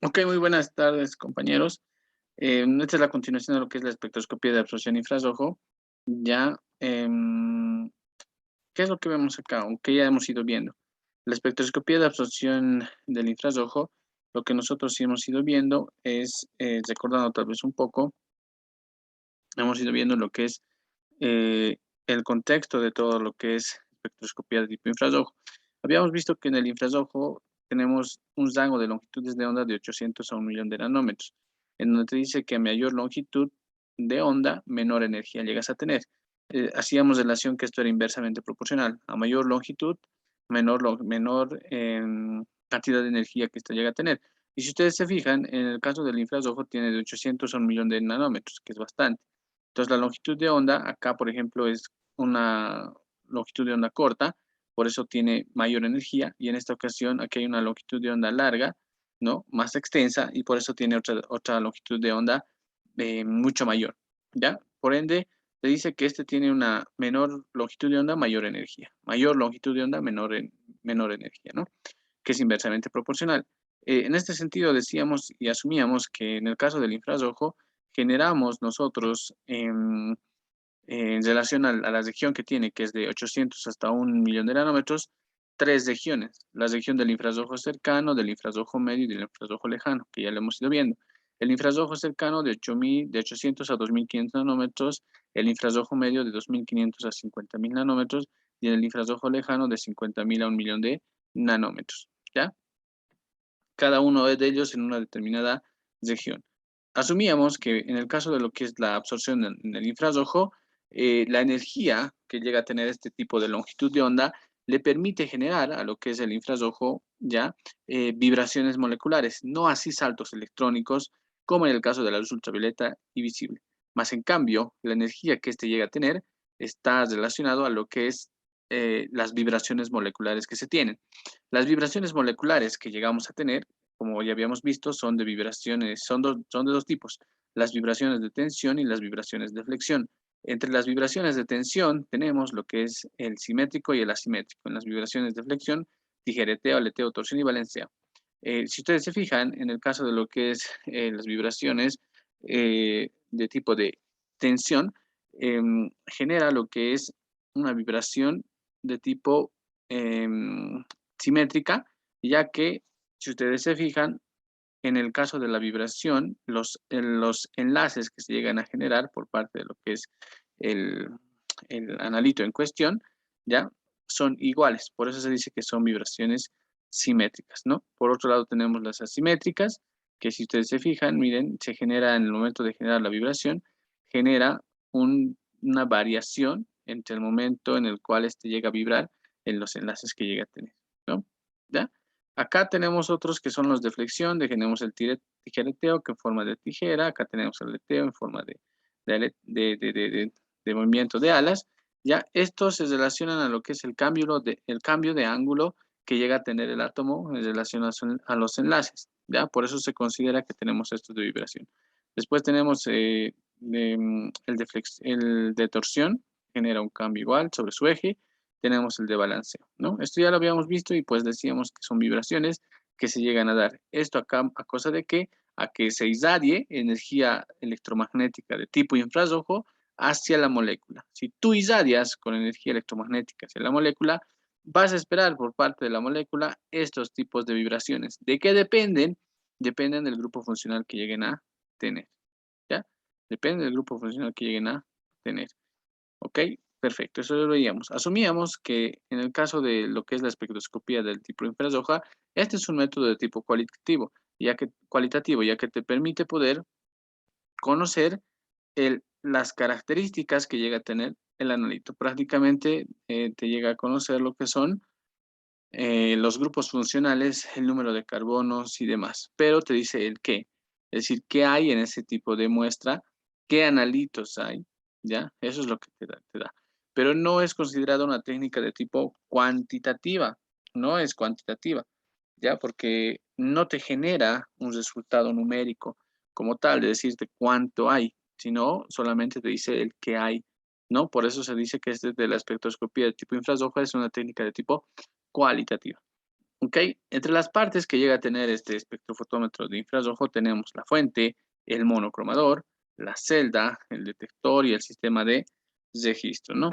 Ok, muy buenas tardes, compañeros. Esta es la continuación de lo que es la espectroscopía de absorción infrarrojo. Ya, ¿qué es lo que vemos acá? O que ya hemos ido viendo. La espectroscopía de absorción del infrarrojo, lo que nosotros sí hemos ido viendo es, recordando tal vez un poco, hemos ido viendo lo que es eh, el contexto de todo lo que es espectroscopía de tipo infrarrojo. Habíamos visto que en el infrarrojo tenemos un rango de longitudes de onda de 800 a 1 millón de nanómetros, en donde te dice que a mayor longitud de onda, menor energía llegas a tener. Hacíamos relación que esto era inversamente proporcional. A mayor longitud, menor cantidad de energía que esto llega a tener. Y si ustedes se fijan, en el caso del infrarrojo tiene de 800 a 1 millón de nanómetros, que es bastante. Entonces, la longitud de onda, acá, por ejemplo, es una longitud de onda corta, por eso tiene mayor energía, y en esta ocasión aquí hay una longitud de onda larga, ¿no? Más extensa, y por eso tiene otra longitud de onda mucho mayor, ¿ya? Por ende, te dice que este tiene una menor longitud de onda, mayor energía. Mayor longitud de onda, menor energía, ¿no? Que es inversamente proporcional. En este sentido, decíamos y asumíamos que en el caso del infrarrojo, generamos nosotros en relación a la región que tiene, que es de 800 hasta 1 millón de nanómetros, tres regiones. La región del infrarrojo cercano, del infrarrojo medio y del infrarrojo lejano, que ya lo hemos ido viendo. El infrarrojo cercano de 800 a 2500 nanómetros, el infrarrojo medio de 2500 a 50.000 nanómetros y el infrarrojo lejano de 50.000 a 1 millón de nanómetros. ¿Ya? Cada uno de ellos en una determinada región. Asumíamos que en el caso de lo que es la absorción en el infrarrojo, la energía que llega a tener este tipo de longitud de onda le permite generar a lo que es el infrarrojo ya vibraciones moleculares, no así saltos electrónicos como en el caso de la luz ultravioleta y visible. Más en cambio, la energía que este llega a tener está relacionado a lo que es las vibraciones moleculares que se tienen. Las vibraciones moleculares que llegamos a tener, como ya habíamos visto, son de vibraciones, son de dos tipos, las vibraciones de tensión y las vibraciones de flexión. Entre las vibraciones de tensión tenemos lo que es el simétrico y el asimétrico. En las vibraciones de flexión, tijereteo, aleteo, torsión y balanceo. Si ustedes se fijan, en el caso de lo que es las vibraciones de tipo de tensión, genera lo que es una vibración de tipo simétrica, ya que si ustedes se fijan, en el caso de la vibración, los enlaces que se llegan a generar por parte de lo que es el, el analito en cuestión, ya son iguales. Por eso se dice que son vibraciones simétricas, ¿no? Por otro lado tenemos las asimétricas, que si ustedes se fijan, miren, se genera en el momento de generar la vibración, genera una variación entre el momento en el cual este llega a vibrar en los enlaces que llega a tener, ¿no? ¿Ya? Acá tenemos otros que son los de flexión, tenemos el tijereteo que en forma de tijera, acá tenemos el aleteo en forma de movimiento de alas. Ya estos se relacionan a lo que es el cambio de ángulo que llega a tener el átomo en relación a los enlaces. ¿Ya? Por eso se considera que tenemos estos de vibración. Después tenemos el de torsión, genera un cambio igual sobre su eje. Tenemos el de balanceo, ¿no? Esto ya lo habíamos visto y pues decíamos que son vibraciones que se llegan a dar. Esto acá a cosa de que a que se irradie energía electromagnética de tipo infrarrojo hacia la molécula. Si tú irradias con energía electromagnética hacia la molécula, vas a esperar por parte de la molécula estos tipos de vibraciones. ¿De qué dependen? Dependen del grupo funcional que lleguen a tener, ¿ya? Depende del grupo funcional que lleguen a tener. ¿Ok? Perfecto, eso lo veíamos. Asumíamos que en el caso de lo que es la espectroscopía del tipo infrarroja, este es un método de tipo cualitativo, ya que te permite poder conocer las características que llega a tener el analito. Prácticamente te llega a conocer lo que son los grupos funcionales, el número de carbonos y demás, pero te dice el qué, es decir, qué hay en ese tipo de muestra, qué analitos hay, ¿ya? Eso es lo que te da. Pero no es considerada una técnica de tipo cuantitativa, no es cuantitativa, ¿ya? Porque no te genera un resultado numérico como tal, de decirte cuánto hay, sino solamente te dice el qué hay, ¿no? Por eso se dice que este de la espectroscopía de tipo infrarroja es una técnica de tipo cualitativa. ¿Ok? Entre las partes que llega a tener este espectrofotómetro de infrarrojo tenemos la fuente, el monocromador, la celda, el detector y el sistema de registro, ¿no?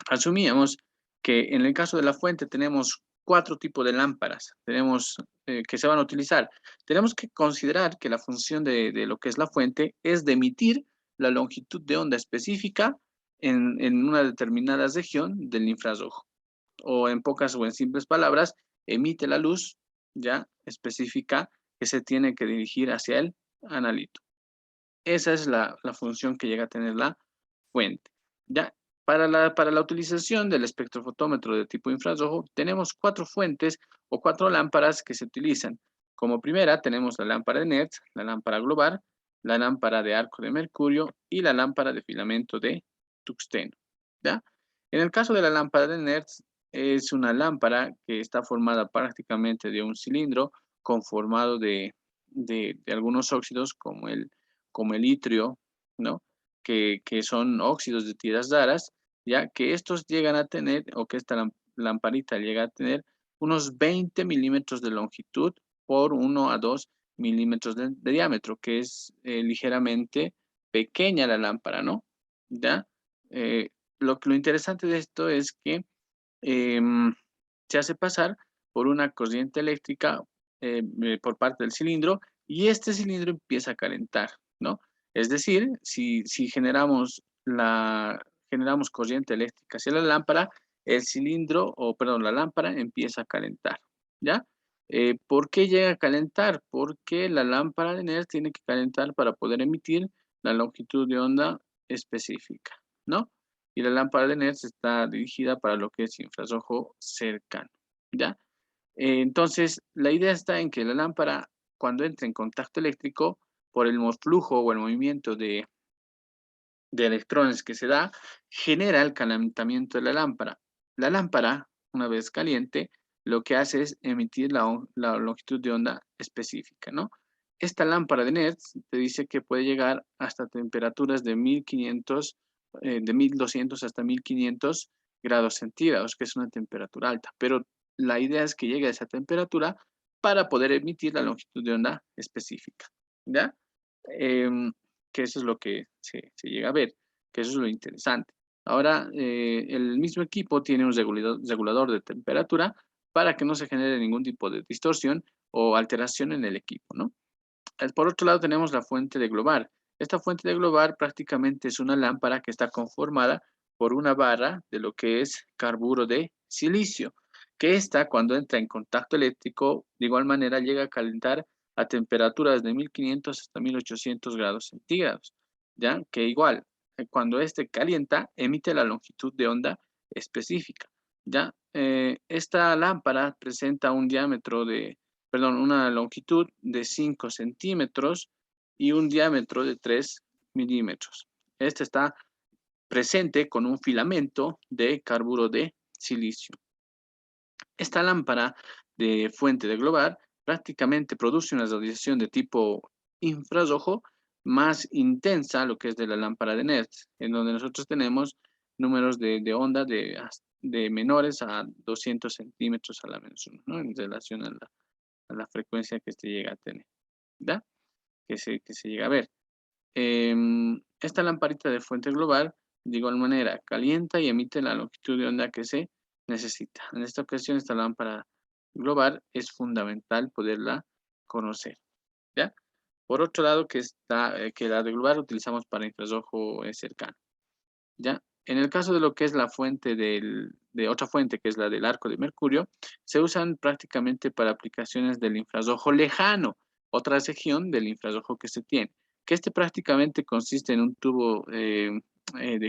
Asumíamos que en el caso de la fuente tenemos 4 tipos de lámparas que se van a utilizar. Tenemos que considerar que la función de lo que es la fuente es de emitir la longitud de onda específica en una determinada región del infrarrojo. O en pocas o en simples palabras, emite la luz ya específica que se tiene que dirigir hacia el analito. Esa es la función que llega a tener la fuente. Ya, para la utilización del espectrofotómetro de tipo infrarrojo, tenemos 4 fuentes o 4 lámparas que se utilizan. Como primera tenemos la lámpara de NERTZ, la lámpara global, la lámpara de arco de mercurio y la lámpara de filamento de tungsteno. ¿Ya? En el caso de la lámpara de NERTZ, es una lámpara que está formada prácticamente de un cilindro conformado de algunos óxidos como el itrio, ¿no? Que son óxidos de tierras raras, ya que estos llegan a tener, o que esta lamparita llega a tener, unos 20 milímetros de longitud por 1 a 2 milímetros de diámetro, que es ligeramente pequeña la lámpara, ¿no? ¿Ya? Eh, lo interesante de esto es que se hace pasar por una corriente eléctrica por parte del cilindro y este cilindro empieza a calentar, ¿no? Es decir, si generamos corriente eléctrica hacia la lámpara, el cilindro, o perdón, la lámpara empieza a calentar, ¿ya? ¿Por qué llega a calentar? Porque la lámpara de NER tiene que calentar para poder emitir la longitud de onda específica, ¿no? Y la lámpara de NERS está dirigida para lo que es infrarrojo cercano, ¿ya? Entonces, la idea está en que la lámpara, cuando entra en contacto eléctrico, por el flujo o el movimiento de electrones que se da, genera el calentamiento de la lámpara. La lámpara, una vez caliente, lo que hace es emitir la longitud de onda específica, ¿no? Esta lámpara de NERTZ te dice que puede llegar hasta temperaturas de 1500, de 1200 hasta 1500 grados centígrados, que es una temperatura alta, pero la idea es que llegue a esa temperatura para poder emitir la longitud de onda específica, ¿ya? Que eso es lo que se llega a ver, que eso es lo interesante. Ahora, el mismo equipo tiene un regulador de temperatura para que no se genere ningún tipo de distorsión o alteración en el equipo, ¿no? Por otro lado tenemos la fuente de Globar. Esta fuente de Globar prácticamente es una lámpara que está conformada por una barra de lo que es carburo de silicio, que esta cuando entra en contacto eléctrico de igual manera llega a calentar a temperaturas de 1500 hasta 1800 grados centígrados, ¿ya? Que igual, cuando este calienta, emite la longitud de onda específica, ¿ya? Esta lámpara presenta un diámetro una longitud de 5 centímetros y un diámetro de 3 milímetros. Este está presente con un filamento de carburo de silicio. Esta lámpara de fuente de Globar prácticamente produce una radiación de tipo infrarrojo más intensa, lo que es de la lámpara de NERTZ, en donde nosotros tenemos números de onda de menores a 200 centímetros a la menos 1, ¿no? En relación a la frecuencia que se llega a tener, ¿verdad? Que se llega a ver. Esta lamparita de fuente global, de igual manera, calienta y emite la longitud de onda que se necesita. En esta ocasión, esta lámpara global es fundamental poderla conocer, ¿ya? Por otro lado, que la de global utilizamos para infrarrojo cercano, ¿ya? En el caso de lo que es la fuente de otra fuente, que es la del arco de mercurio, se usan prácticamente para aplicaciones del infrarrojo lejano, otra sección del infrarrojo que se tiene, que este prácticamente consiste en un tubo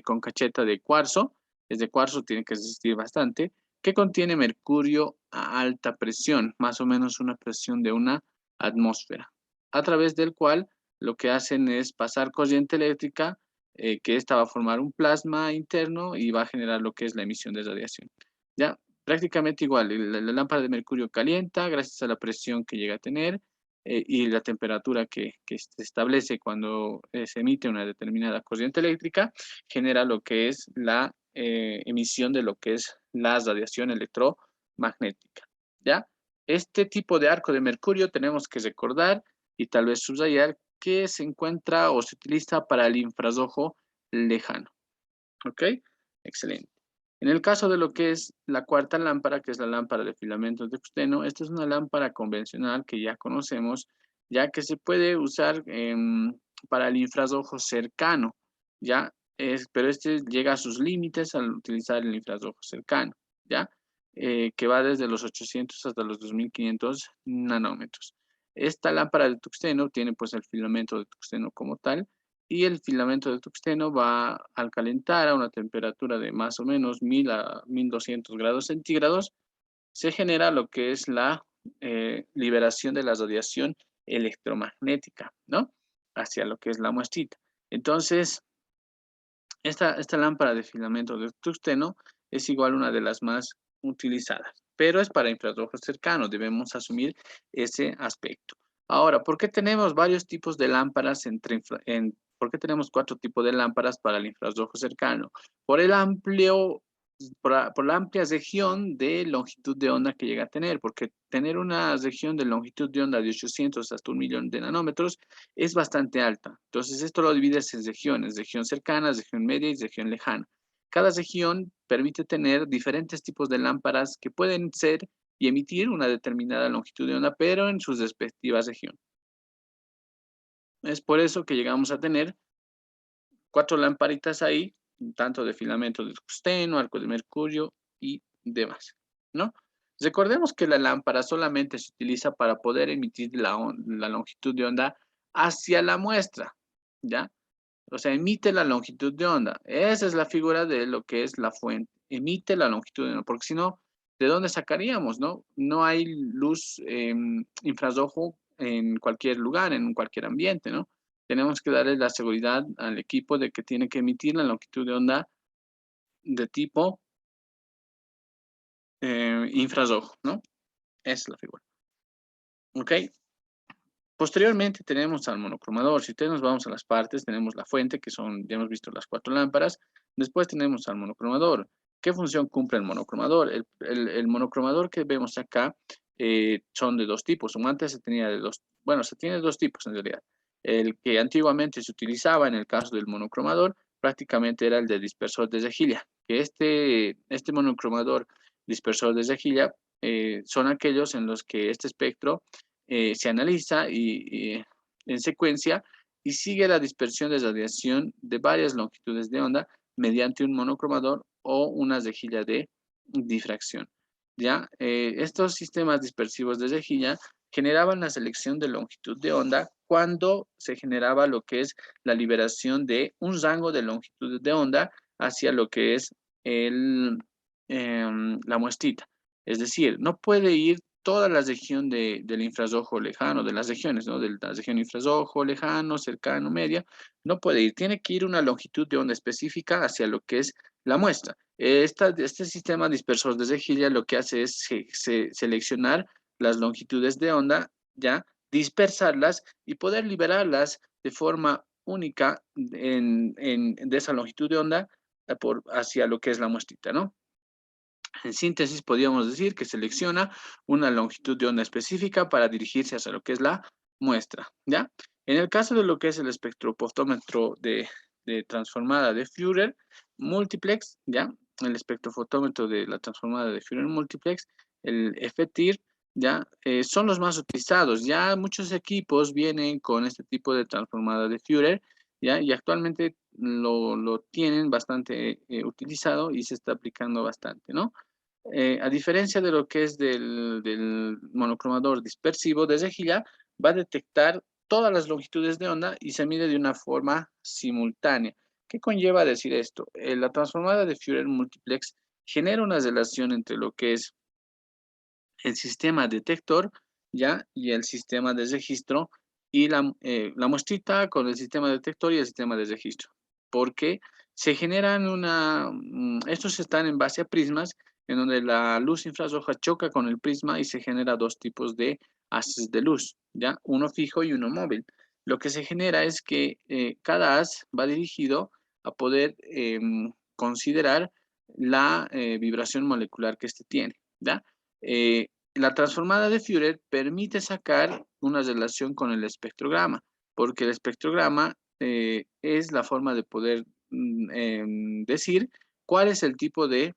con cacheta de cuarzo, es de cuarzo, tiene que resistir bastante, que contiene mercurio a alta presión, más o menos una presión de una atmósfera, a través del cual lo que hacen es pasar corriente eléctrica que esta va a formar un plasma interno y va a generar lo que es la emisión de radiación. Ya, prácticamente igual, la lámpara de mercurio calienta gracias a la presión que llega a tener y la temperatura que se establece cuando se emite una determinada corriente eléctrica, genera lo que es la emisión de lo que es la radiación electromagnética. ¿Ya? Este tipo de arco de mercurio tenemos que recordar y tal vez subrayar que se encuentra o se utiliza para el infrarrojo lejano. ¿Ok? Excelente. En el caso de lo que es la cuarta lámpara, que es la lámpara de filamentos de tungsteno, esta es una lámpara convencional que ya conocemos, ya que se puede usar para el infrarrojo cercano, ¿ya? Pero este llega a sus límites al utilizar el infrarrojo cercano, ¿ya? Que va desde los 800 hasta los 2500 nanómetros. Esta lámpara de tungsteno tiene pues el filamento de tungsteno como tal, y el filamento de tungsteno va al calentar a una temperatura de más o menos 1000 a 1200 grados centígrados, se genera lo que es la liberación de la radiación electromagnética, ¿no? Hacia lo que es la muestrita. Entonces, esta lámpara de filamento de tungsteno es igual a una de las más utilizadas, pero es para infrarrojos cercanos, debemos asumir ese aspecto. Ahora, ¿por qué tenemos varios tipos de lámparas ¿por qué tenemos 4 tipos de lámparas para el infrarrojo cercano? Por el amplio por la amplia región de longitud de onda que llega a tener, porque tener una región de longitud de onda de 800 hasta 1.000.000 de nanómetros es bastante alta. Entonces, esto lo divides en regiones, región cercana, región media y región lejana. Cada región permite tener diferentes tipos de lámparas que pueden ser y emitir una determinada longitud de onda, pero en sus respectivas regiones. Es por eso que llegamos a tener 4 lamparitas ahí, tanto de filamento de tungsteno, arco de mercurio y demás, ¿no? Recordemos que la lámpara solamente se utiliza para poder emitir la longitud de onda hacia la muestra, ¿ya? O sea, emite la longitud de onda. Esa es la figura de lo que es la fuente. Emite la longitud de onda, porque si no, ¿de dónde sacaríamos, no? No hay luz infrarrojo en cualquier lugar, en cualquier ambiente, ¿no? Tenemos que darle la seguridad al equipo de que tiene que emitir la longitud de onda de tipo infrarrojo, ¿no? Esa es la figura. ¿Ok? Posteriormente tenemos al monocromador. Si ustedes nos vamos a las partes, tenemos la fuente, que son, ya hemos visto las 4 lámparas. Después tenemos al monocromador. ¿Qué función cumple el monocromador? El monocromador que vemos acá son de 2 tipos. Antes se tenía de 2, bueno, se tiene 2 tipos en realidad. El que antiguamente se utilizaba en el caso del monocromador prácticamente era el de dispersor de rejilla. Que este monocromador dispersor de rejilla son aquellos en los que este espectro se analiza en secuencia y sigue la dispersión de radiación de varias longitudes de onda mediante un monocromador o una rejilla de difracción. ¿Ya? Estos sistemas dispersivos de rejilla generaban la selección de longitud de onda cuando se generaba lo que es la liberación de un rango de longitud de onda hacia lo que es la muestrita. Es decir, no puede ir toda la región del infrarrojo lejano, de las regiones, ¿no? De la región infrarrojo, lejano, cercano, media, no puede ir. Tiene que ir una longitud de onda específica hacia lo que es la muestra. Este sistema dispersor de rejilla lo que hace es seleccionar las longitudes de onda, ya, dispersarlas y poder liberarlas de forma única de esa longitud de onda hacia lo que es la muestrita, ¿no? En síntesis, podríamos decir que selecciona una longitud de onda específica para dirigirse hacia lo que es la muestra, ¿ya? En el caso de lo que es el espectrofotómetro de transformada de Führer multiplex, ¿ya? El espectrofotómetro de la transformada de Führer multiplex, el FTIR, ¿ya? Son los más utilizados. Ya muchos equipos vienen con este tipo de transformada de Führer, ¿ya? Y actualmente lo tienen bastante utilizado y se está aplicando bastante, ¿no? A diferencia de lo que es del monocromador dispersivo de rejilla, va a detectar todas las longitudes de onda y se mide de una forma simultánea. ¿Qué conlleva decir esto? La transformada de Führer multiplex genera una relación entre lo que es el sistema detector, ¿ya? Y el sistema de registro y la muestrita con el sistema detector y el sistema de registro. Porque se generan estos están en base a prismas en donde la luz infrarroja choca con el prisma y se genera 2 tipos de haces de luz, ¿ya? Uno fijo y uno móvil. Lo que se genera es que cada haz va dirigido a poder considerar la vibración molecular que este tiene, ¿ya? La transformada de Führer permite sacar una relación con el espectrograma, porque el espectrograma es la forma de poder decir cuál es el tipo de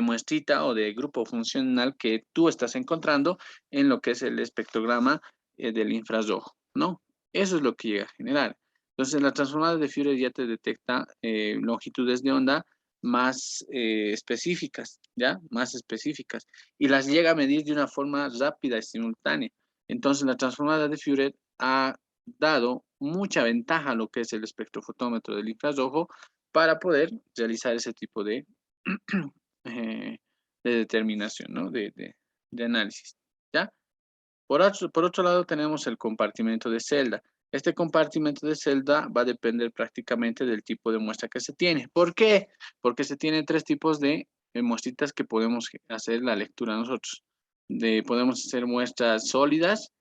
muestrita o de grupo funcional que tú estás encontrando en lo que es el espectrograma del infrarrojo, ¿no? Eso es lo que llega a generar. Entonces, la transformada de Führer ya te detecta longitudes de onda más específicas, ¿ya? Más específicas. Y las llega a medir de una forma rápida y simultánea. Entonces, la transformada de Führer ha dado mucha ventaja a lo que es el espectrofotómetro del infrarrojo para poder realizar ese tipo eh, de determinación, ¿no? De análisis, ¿ya? Por otro lado, tenemos el compartimento de celda. Este compartimento de celda va a depender prácticamente del tipo de muestra que se tiene. ¿Por qué? Porque se tienen tres tipos de muestritas que podemos hacer la lectura nosotros. Podemos hacer muestras sólidas,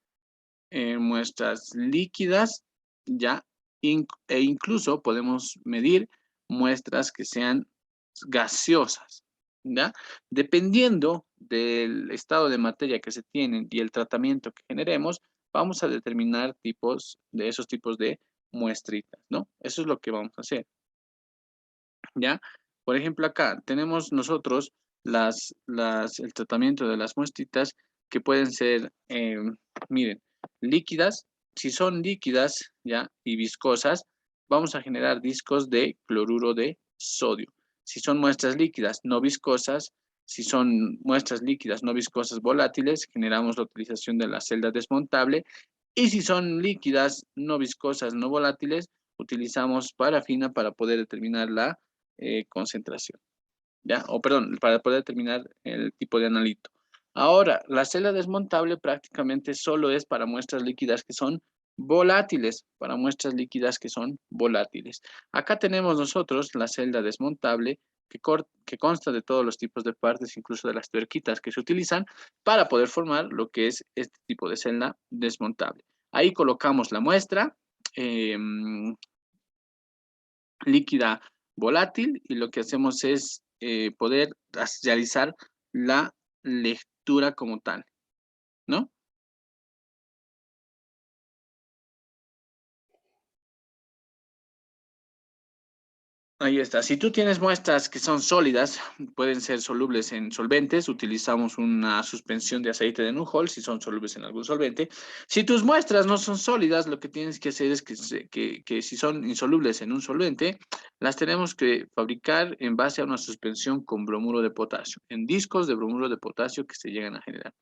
muestras líquidas, ¿ya? E incluso podemos medir muestras que sean gaseosas, ¿ya? Dependiendo del estado de materia que se tienen y el tratamiento que generemos, vamos a determinar esos tipos de muestritas, ¿no? Eso es lo que vamos a hacer, ¿ya? Por ejemplo, acá tenemos nosotros el tratamiento de las muestritas que pueden ser, miren, líquidas. Si son líquidas, ¿ya? Y viscosas, vamos a generar discos de cloruro de sodio. Si son muestras líquidas no viscosas, si son muestras líquidas no viscosas volátiles, generamos la utilización de la celda desmontable. Y si son líquidas no viscosas no volátiles, utilizamos parafina para poder determinar la concentración, ¿ya? O perdón, para poder determinar el tipo de analito. Ahora, la celda desmontable prácticamente solo es para muestras líquidas que son volátiles, para muestras líquidas que son volátiles. Acá tenemos nosotros la celda desmontable que consta de todos los tipos de partes, incluso de las tuerquitas que se utilizan para poder formar lo que es este tipo de celda desmontable. Ahí colocamos la muestra, eh, líquida volátil y lo que hacemos es poder realizar la lectura como tal, ¿no? Ahí está. Si tú tienes muestras que son sólidas, pueden ser solubles en solventes, utilizamos una suspensión de aceite de Nujol si son solubles en algún solvente. Si tus muestras no son sólidas, lo que tienes que hacer es que si son insolubles en un solvente, las tenemos que fabricar en base a una suspensión con bromuro de potasio, en discos de bromuro de potasio que se llegan a generar.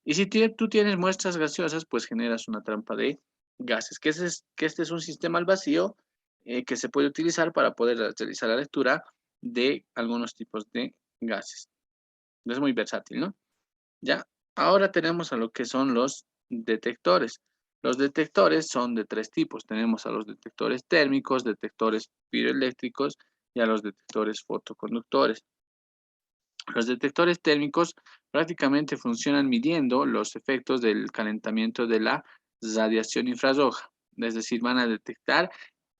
Y si tú tienes muestras gaseosas, pues generas una trampa de gases, que este es un sistema al vacío que se puede utilizar para poder realizar la lectura de algunos tipos de gases. Es muy versátil, ¿no? Ya, ahora tenemos a lo que son los detectores. Los detectores son de tres tipos. Tenemos a los detectores térmicos, detectores piroeléctricos y a los detectores fotoconductores. Los detectores térmicos prácticamente funcionan midiendo los efectos del calentamiento de la radiación infrarroja. Es decir, van a detectar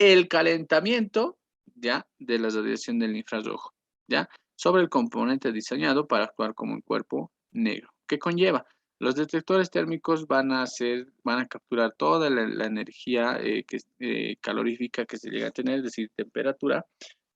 el calentamiento, ¿ya? De la radiación del infrarrojo, ¿ya? Sobre el componente diseñado para actuar como un cuerpo negro. ¿Qué conlleva? Los detectores térmicos van a capturar toda la energía calorífica que se llega a tener, es decir, temperatura,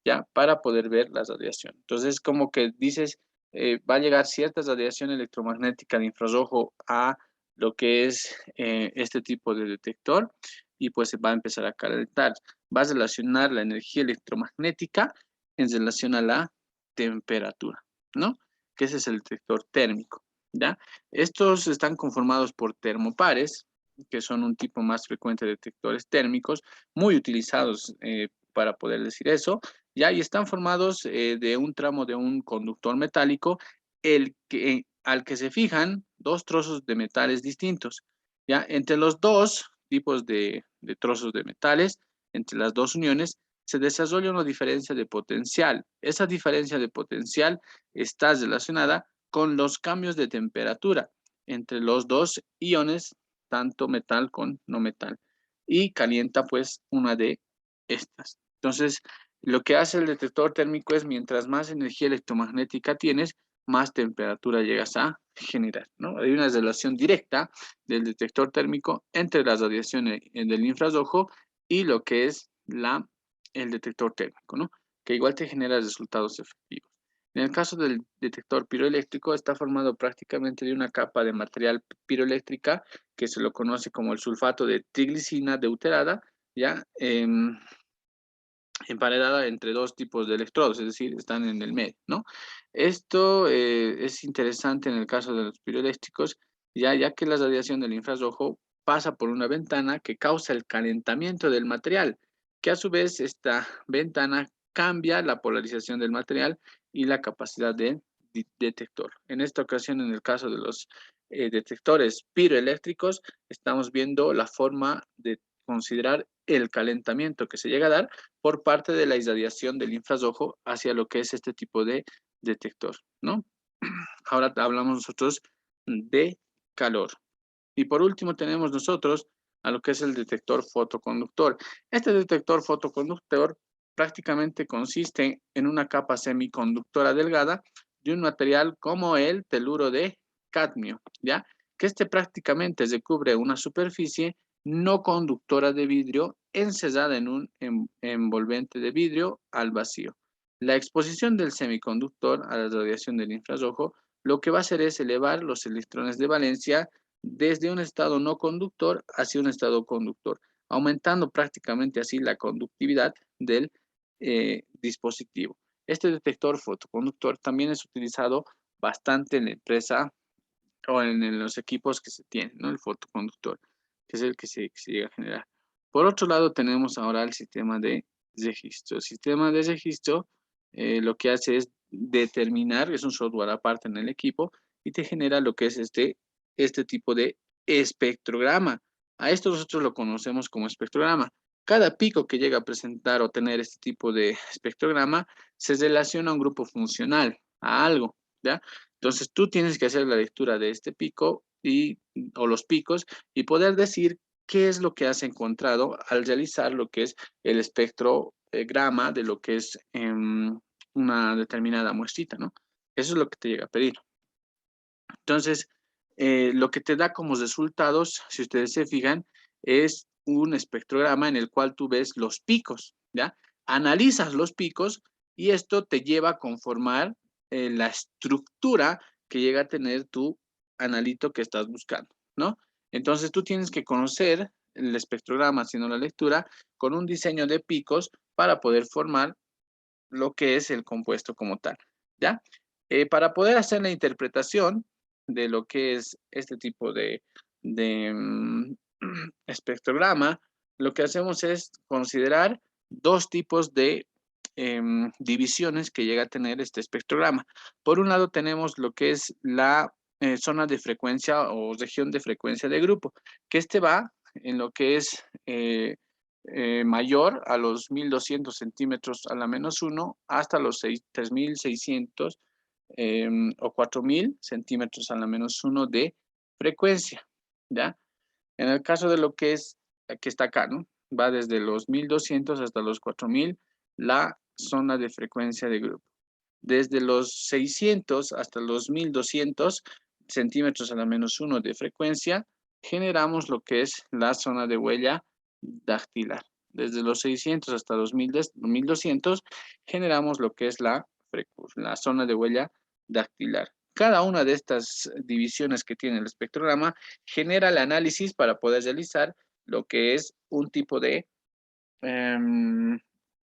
¿ya? Para poder ver la radiación. Entonces, como que dices, va a llegar cierta radiación electromagnética de infrarrojo a lo que es este tipo de detector y pues se va a empezar a calentar. Va a relacionar la energía electromagnética en relación a la temperatura, ¿no? Que ese es el detector térmico, ¿ya? Estos están conformados por termopares, que son un tipo más frecuente de detectores térmicos, muy utilizados para poder decir eso, ¿ya? Y están formados de un tramo de un conductor metálico al que se fijan dos trozos de metales distintos, ¿ya? Entre los dos tipos de trozos de metales, entre las dos uniones, se desarrolla una diferencia de potencial. Esa diferencia de potencial está relacionada con los cambios de temperatura entre los dos iones, tanto metal con no metal, y calienta pues una de estas. Entonces, lo que hace el detector térmico es mientras más energía electromagnética tienes, más temperatura llegas a generar, ¿no? Hay una relación directa del detector térmico entre la radiación del infrarrojo y lo que es el detector térmico, ¿no? Que igual te genera resultados efectivos. En el caso del detector piroeléctrico, está formado prácticamente de una capa de material piroeléctrica que se lo conoce como el sulfato de triglicina deuterada, ¿ya? Emparedada entre dos tipos de electrodos, es decir, están en el medio, ¿no? Esto es interesante en el caso de los piroeléctricos, ya que la radiación del infrarrojo pasa por una ventana que causa el calentamiento del material, que a su vez esta ventana cambia la polarización del material y la capacidad del detector. En esta ocasión, en el caso de los detectores piroeléctricos, estamos viendo la forma de considerar el calentamiento que se llega a dar por parte de la irradiación del infrarrojo hacia lo que es este tipo de detector, ¿no? Ahora hablamos nosotros de calor. Y por último tenemos nosotros a lo que es el detector fotoconductor. Este detector fotoconductor prácticamente consiste en una capa semiconductora delgada de un material como el teluro de cadmio, ¿ya? Que este prácticamente recubre una superficie no conductora de vidrio encerrada en un envolvente de vidrio al vacío. La exposición del semiconductor a la radiación del infrarrojo lo que va a hacer es elevar los electrones de valencia desde un estado no conductor hacia un estado conductor, aumentando prácticamente así la conductividad del dispositivo. Este detector fotoconductor también es utilizado bastante en la empresa o en los equipos que se tienen, ¿no? El fotoconductor, que es el que se llega a generar. Por otro lado, tenemos ahora el sistema de registro. El sistema de registro lo que hace es determinar, es un software aparte en el equipo, y te genera lo que es este tipo de espectrograma. A esto nosotros lo conocemos como espectrograma. Cada pico que llega a presentar o tener este tipo de espectrograma se relaciona a un grupo funcional, a algo, ¿ya? Entonces tú tienes que hacer la lectura de este pico o los picos y poder decir qué es lo que has encontrado al realizar lo que es el espectrograma de lo que es una determinada muestrita, ¿no? Eso es lo que te llega a pedir. Entonces, lo que te da como resultados, si ustedes se fijan, es un espectrograma en el cual tú ves los picos, ¿ya? Analizas los picos y esto te lleva a conformar la estructura que llega a tener tu analito que estás buscando, ¿no? Entonces, tú tienes que conocer el espectrograma haciendo la lectura con un diseño de picos para poder formar lo que es el compuesto como tal, ¿ya? Para poder hacer la interpretación de lo que es este tipo de espectrograma, lo que hacemos es considerar dos tipos de divisiones que llega a tener este espectrograma. Por un lado tenemos lo que es la zona de frecuencia o región de frecuencia de grupo, que este va en lo que es mayor a los 1200 centímetros a la menos 1 hasta los 3600 o 4000 centímetros a la menos 1 de frecuencia, ¿ya? En el caso de lo que está acá, ¿no? Va desde los 1200 hasta los 4000 la zona de frecuencia de grupo. Desde los 600 hasta los 1200 centímetros a la menos 1 de frecuencia, generamos lo que es la zona de huella dactilar. Desde los 600 hasta los 1200 generamos lo que es la zona de huella dactilar. Cada una de estas divisiones que tiene el espectrograma genera el análisis para poder realizar lo que es un tipo de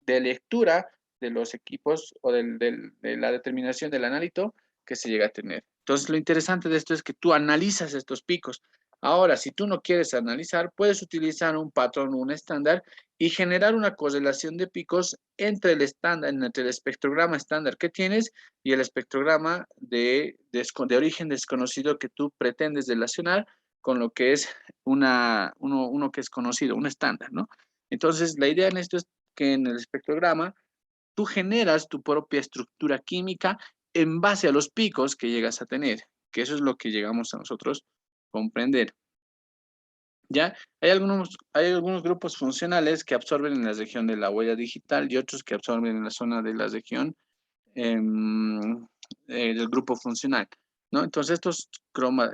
lectura de los equipos o de la determinación del analito que se llega a tener. Entonces, lo interesante de esto es que tú analizas estos picos. Ahora, si tú no quieres analizar, puedes utilizar un patrón o un estándar y generar una correlación de picos entre el estándar, entre el espectrograma estándar que tienes y el espectrograma de origen desconocido que tú pretendes relacionar con lo que es uno que es conocido, un estándar, ¿no? Entonces, la idea en esto es que en el espectrograma tú generas tu propia estructura química en base a los picos que llegas a tener, que eso es lo que llegamos a nosotros comprender. ¿Ya? Hay algunos grupos funcionales que absorben en la región de la huella digital y otros que absorben en la zona de la región del grupo funcional, ¿no? Entonces, estos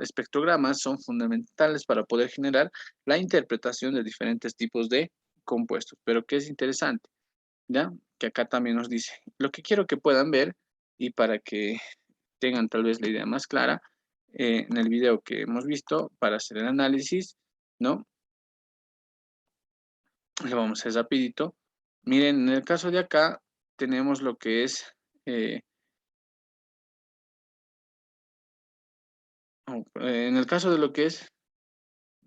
espectrogramas son fundamentales para poder generar la interpretación de diferentes tipos de compuestos. Pero ¿qué es interesante? ¿Ya? Que acá también nos dice. Lo que quiero que puedan ver, y para que tengan tal vez la idea más clara, en el video que hemos visto, para hacer el análisis, ¿no? Lo vamos a hacer rapidito. Miren, en el caso de acá, tenemos lo que es... en el caso de lo que es...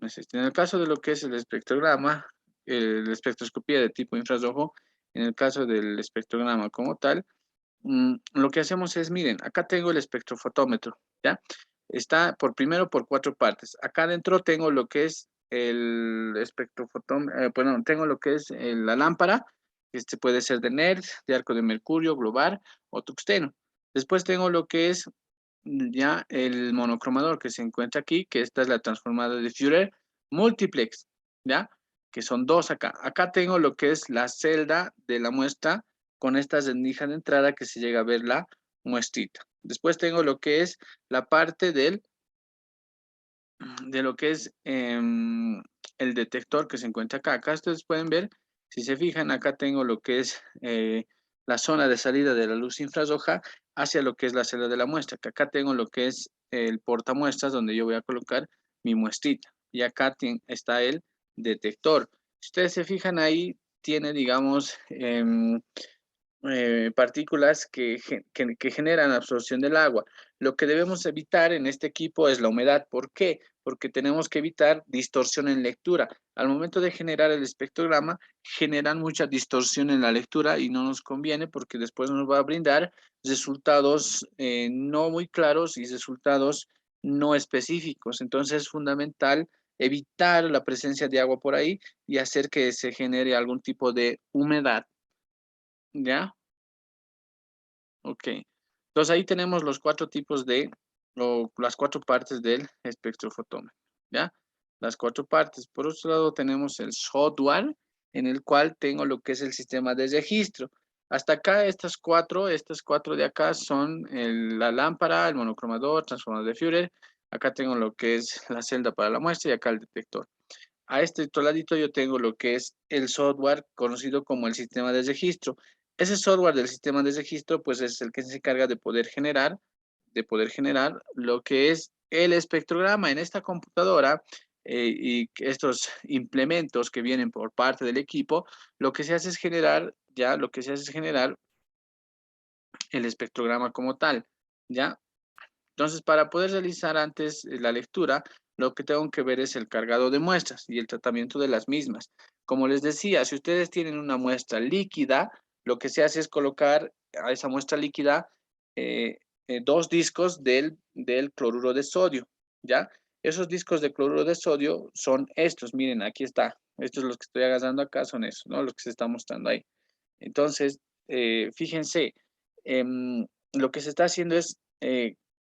En el caso de lo que es el espectrograma, la espectroscopía de tipo infrarrojo, en el caso del espectrograma como tal, lo que hacemos es, miren, acá tengo el espectrofotómetro, ¿ya? Está primero por 4 partes. Acá adentro tengo lo que es el espectrofotómetro, bueno, tengo lo que es la lámpara, este puede ser de NERD, de arco de mercurio, global o tuxteno. Después tengo lo que es ya el monocromador que se encuentra aquí, que esta es la transformada de Führer multiplex, ¿ya? Que son 2 acá. Acá tengo lo que es la celda de la muestra con esta rendija de entrada que se llega a ver la muestrita. Después tengo lo que es la parte de lo que es el detector que se encuentra acá. Acá ustedes pueden ver, si se fijan, acá tengo lo que es la zona de salida de la luz infrarroja hacia lo que es la celda de la muestra. Que acá tengo lo que es el portamuestras donde yo voy a colocar mi muestrita. Y acá está el detector. Si ustedes se fijan ahí, tiene, digamos, partículas que generan absorción del agua. Lo que debemos evitar en este equipo es la humedad. ¿Por qué? Porque tenemos que evitar distorsión en lectura. Al momento de generar el espectrograma, generan mucha distorsión en la lectura y no nos conviene porque después nos va a brindar resultados no muy claros y resultados no específicos. Entonces es fundamental evitar la presencia de agua por ahí y hacer que se genere algún tipo de humedad. ¿Ya? Ok. Entonces ahí tenemos los 4 tipos o las 4 partes del espectrofotómetro, ¿ya? Las 4 partes. Por otro lado tenemos el software, en el cual tengo lo que es el sistema de registro. Hasta acá, estas cuatro de acá son la lámpara, el monocromador, transformador de Führer. Acá tengo lo que es la celda para la muestra y acá el detector. A este otro ladito yo tengo lo que es el software conocido como el sistema de registro. Ese software del sistema de registro, pues es el que se encarga de poder generar lo que es el espectrograma en esta computadora y estos implementos que vienen por parte del equipo, lo que se hace es generar, el espectrograma como tal, ¿ya? Entonces, para poder realizar antes la lectura, lo que tengo que ver es el cargado de muestras y el tratamiento de las mismas. Como les decía, si ustedes tienen una muestra líquida, lo que se hace es colocar a esa muestra líquida 2 discos del cloruro de sodio, ¿ya? Esos discos de cloruro de sodio son estos, miren, aquí está. Estos los que estoy agarrando acá son esos, ¿no? Los que se están mostrando ahí. Entonces, fíjense, lo que se está haciendo es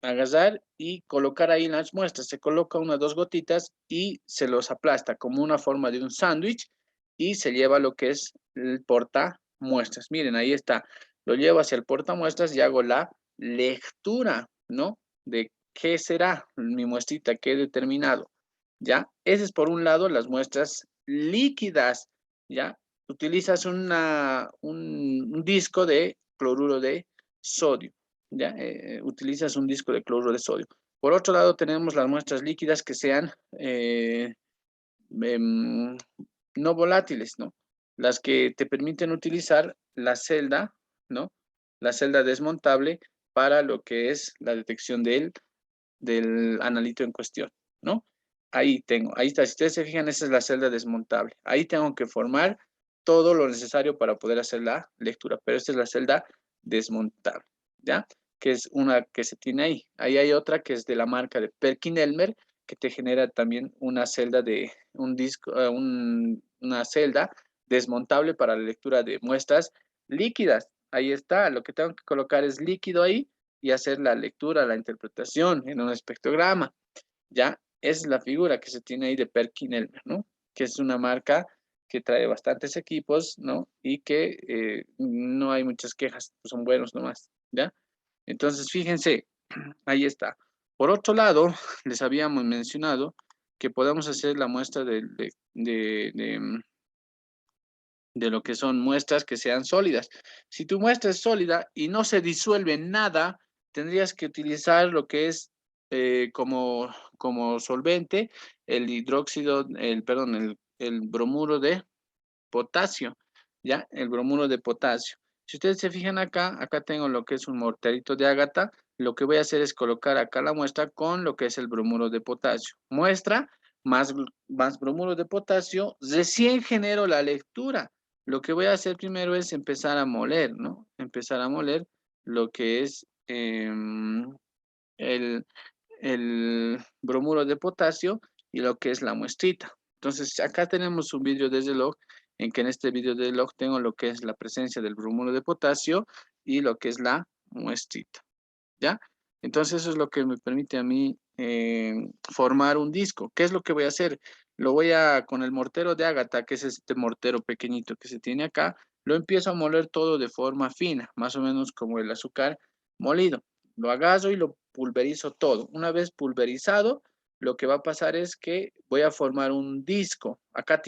agarrar y colocar ahí en las muestras. Se coloca 1 o 2 gotitas y se los aplasta como una forma de un sándwich y se lleva lo que es el portamuestras. Miren, ahí está. Lo llevo hacia el portamuestras y hago la lectura, ¿no? De qué será mi muestrita, qué he determinado, ¿ya? Ese es por un lado las muestras líquidas, ¿ya? Utilizas un disco de cloruro de sodio, ¿ya? Utilizas un disco de cloruro de sodio. Por otro lado, tenemos las muestras líquidas que sean em, no volátiles, ¿no? Las que te permiten utilizar la celda, ¿no? La celda desmontable para lo que es la detección del analito en cuestión, ¿no? Ahí está, si ustedes se fijan, esa es la celda desmontable. Ahí tengo que formar todo lo necesario para poder hacer la lectura, pero esta es la celda desmontable, ¿ya? Que es una que se tiene ahí. Ahí hay otra que es de la marca de Perkin-Elmer, que te genera también una celda de un disco, una celda desmontable para la lectura de muestras líquidas. Ahí está, lo que tengo que colocar es líquido ahí y hacer la lectura, la interpretación en un espectrograma. Ya es la figura que se tiene ahí de Perkin-Elmer, ¿no? Que es una marca que trae bastantes equipos, ¿no? Y que no hay muchas quejas, son buenos nomás, ¿ya? Entonces, fíjense, ahí está. Por otro lado, les habíamos mencionado que podemos hacer la muestra de lo que son muestras que sean sólidas. Si tu muestra es sólida y no se disuelve nada, tendrías que utilizar lo que es como solvente el hidróxido, el bromuro de potasio, ¿ya? El bromuro de potasio. Si ustedes se fijan acá, acá tengo lo que es un morterito de ágata. Lo que voy a hacer es colocar acá la muestra con lo que es el bromuro de potasio. Muestra más bromuro de potasio, recién genero la lectura. Lo que voy a hacer primero es empezar a moler, ¿no? Empezar a moler lo que es el, el bromuro de potasio y lo que es la muestrita. Entonces, acá tenemos un vídeo desde log, en que en este vídeo de log tengo lo que es la presencia del bromuro de potasio y lo que es la muestrita, ¿ya? Entonces, eso es lo que me permite a mí formar un disco. ¿Qué es lo que voy a hacer? Lo voy a, con el mortero de ágata, que es este mortero pequeñito que se tiene acá, lo empiezo a moler todo de forma fina, más o menos como el azúcar molido. Lo agaso y lo pulverizo todo. Una vez pulverizado, lo que va a pasar es que voy a formar un disco. Acá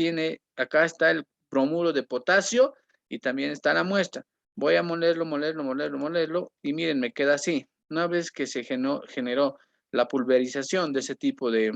está el bromuro de potasio y también está la muestra. Voy a molerlo, molerlo, molerlo, molerlo y miren, me queda así. Una vez que se generó la pulverización de ese tipo de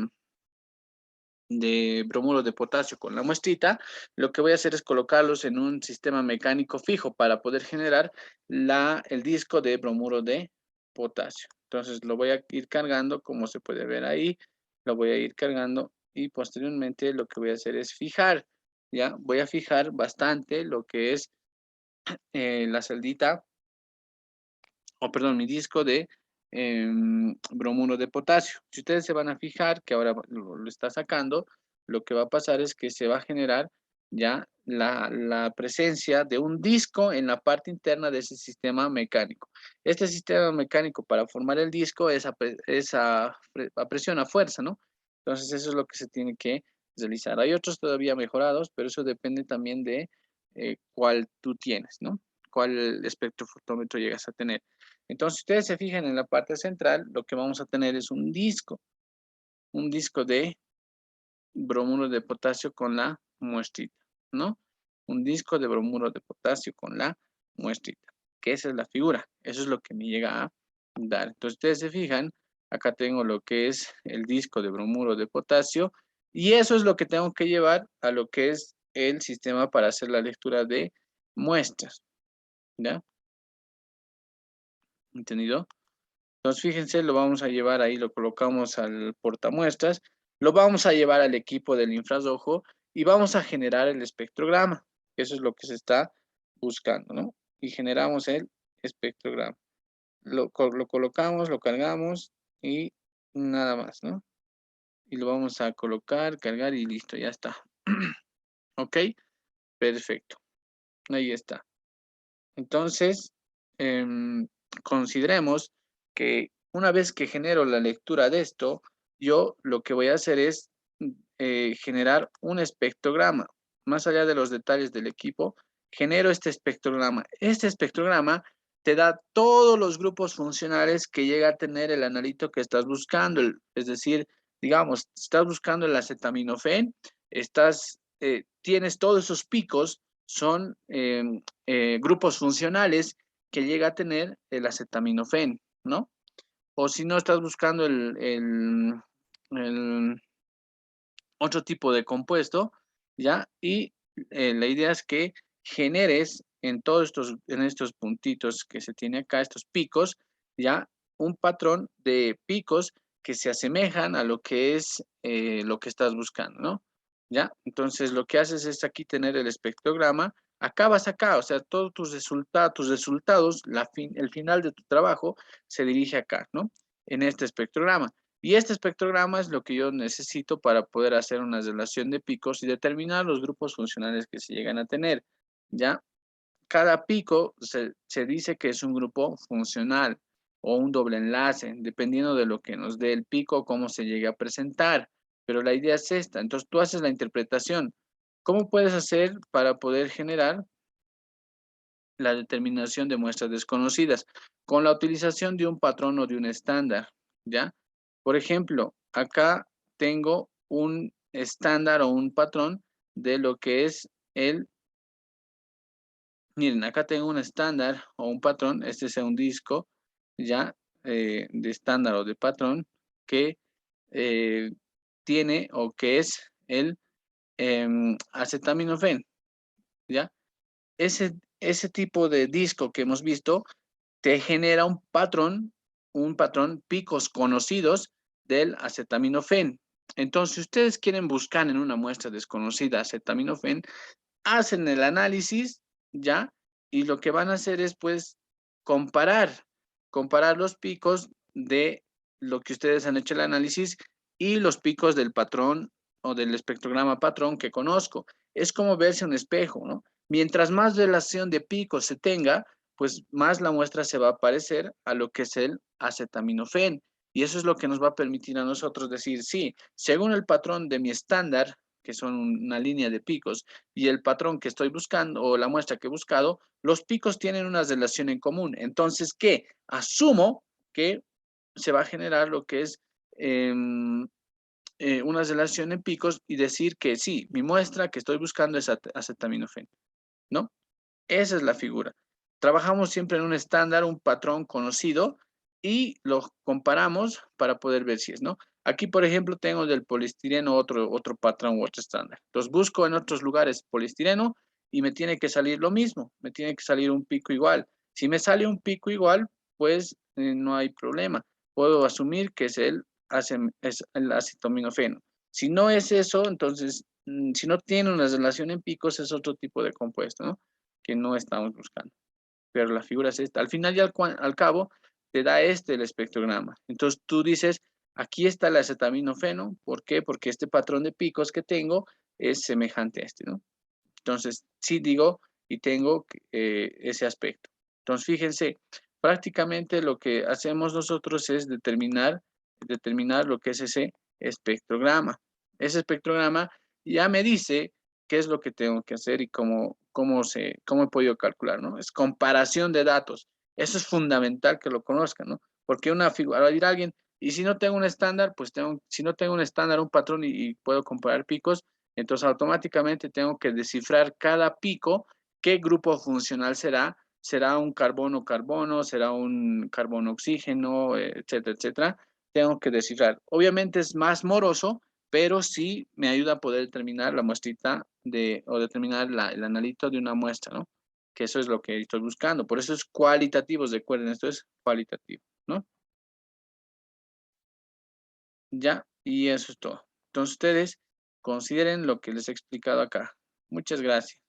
bromuro de potasio con la muestrita, lo que voy a hacer es colocarlos en un sistema mecánico fijo para poder generar el disco de bromuro de potasio. Entonces lo voy a ir cargando, como se puede ver ahí, lo voy a ir cargando y posteriormente lo que voy a hacer es fijar, ¿ya? Voy a fijar bastante lo que es la celdita, o perdón, mi disco de bromuro de potasio. Si ustedes se van a fijar que ahora lo está sacando, lo que va a pasar es que se va a generar ya la presencia de un disco en la parte interna de ese sistema mecánico. Este sistema mecánico para formar el disco es a presión, a fuerza, ¿no? Entonces eso es lo que se tiene que realizar. Hay otros todavía mejorados, pero eso depende también de cuál tú tienes, ¿no? Cuál espectrofotómetro llegas a tener. Entonces, si ustedes se fijan en la parte central, lo que vamos a tener es un disco de bromuro de potasio con la muestrita, ¿no? Un disco de bromuro de potasio con la muestrita, que esa es la figura, eso es lo que me llega a dar. Entonces, ustedes se fijan, acá tengo lo que es el disco de bromuro de potasio y eso es lo que tengo que llevar a lo que es el sistema para hacer la lectura de muestras, ¿ya? ¿Entendido? Entonces, fíjense, lo vamos a llevar ahí, lo colocamos al portamuestras, lo vamos a llevar al equipo del infrarrojo y vamos a generar el espectrograma. Eso es lo que se está buscando, ¿no? Y generamos el espectrograma. Lo colocamos, lo cargamos y nada más, ¿no? Y lo vamos a colocar, cargar y listo, ya está. ¿Ok? Perfecto. Ahí está. Entonces, consideremos que una vez que genero la lectura de esto, yo lo que voy a hacer es generar un espectrograma. Más allá de los detalles del equipo, genero este espectrograma. Este espectrograma te da todos los grupos funcionales que llega a tener el analito que estás buscando. Es decir, digamos, estás buscando el acetaminofén, tienes todos esos picos, son grupos funcionales que llega a tener el acetaminofén, ¿no? O si no, estás buscando el otro tipo de compuesto, ¿ya? Y la idea es que generes en estos puntitos que se tiene acá, estos picos, ¿ya? Un patrón de picos que se asemejan a lo que es lo que estás buscando, ¿no? ¿Ya? Entonces, lo que haces es aquí tener el espectrograma, acabas acá, o sea, todos tus resultados, el final de tu trabajo se dirige acá, ¿no? En este espectrograma. Y este espectrograma es lo que yo necesito para poder hacer una relación de picos y determinar los grupos funcionales que se llegan a tener, ¿ya? Cada pico se dice que es un grupo funcional o un doble enlace, dependiendo de lo que nos dé el pico, cómo se llegue a presentar. Pero la idea es esta. Entonces tú haces la interpretación. ¿Cómo puedes hacer para poder generar la determinación de muestras desconocidas con la utilización de un patrón o de un estándar, ¿ya? Por ejemplo, acá tengo un estándar o un patrón de lo que es miren, acá tengo un estándar o un patrón, este es un disco, ¿ya? De estándar o de patrón que eh, tiene o que es el acetaminofén, ¿ya? Ese tipo de disco que hemos visto te genera un patrón, picos conocidos del acetaminofén. Entonces, si ustedes quieren buscar en una muestra desconocida acetaminofén, hacen el análisis, ¿ya? Y lo que van a hacer es, pues, comparar, comparar los picos de lo que ustedes han hecho el análisis y los picos del patrón o del espectrograma patrón que conozco. Es como verse un espejo, ¿no? Mientras más relación de picos se tenga, pues más la muestra se va a parecer a lo que es el acetaminofén. Y eso es lo que nos va a permitir a nosotros decir, sí, según el patrón de mi estándar, que son una línea de picos, y el patrón que estoy buscando o la muestra que he buscado, los picos tienen una relación en común. Entonces, ¿qué? Asumo que se va a generar lo que es eh, una relación en picos y decir que sí, mi muestra que estoy buscando es acetaminofén, ¿no? Esa es la figura. Trabajamos siempre en un estándar, un patrón conocido y lo comparamos para poder ver si es, ¿no? Aquí, por ejemplo, tengo del poliestireno otro patrón u otro estándar. Entonces busco en otros lugares poliestireno y me tiene que salir lo mismo, me tiene que salir un pico igual. Si me sale un pico igual, pues no hay problema. Puedo asumir que es el acetaminofeno. Si no es eso, entonces, si no tiene una relación en picos, es otro tipo de compuesto, ¿no? Que no estamos buscando. Pero la figura es esta. Al final y al cabo, te da el espectrograma. Entonces tú dices, aquí está el acetaminofeno. ¿Por qué? Porque este patrón de picos que tengo es semejante a este, ¿no? Entonces, sí digo y tengo ese aspecto. Entonces, fíjense, prácticamente lo que hacemos nosotros es determinar lo que es ese espectrograma. Ese espectrograma ya me dice qué es lo que tengo que hacer y cómo he podido calcular, ¿no? Es comparación de datos. Eso es fundamental que lo conozcan, ¿no? Porque una figura, va a decir alguien, y si no tengo un estándar, pues si no tengo un estándar, un patrón y puedo comparar picos, entonces automáticamente tengo que descifrar cada pico, qué grupo funcional será, será un carbono-carbono, será un carbono-oxígeno, etcétera, etcétera. Tengo que descifrar. Obviamente es más moroso, pero sí me ayuda a poder determinar la muestrita o determinar el analito de una muestra, ¿no? Que eso es lo que estoy buscando. Por eso es cualitativo, recuerden, esto es cualitativo, ¿no? Ya, y eso es todo. Entonces ustedes consideren lo que les he explicado acá. Muchas gracias.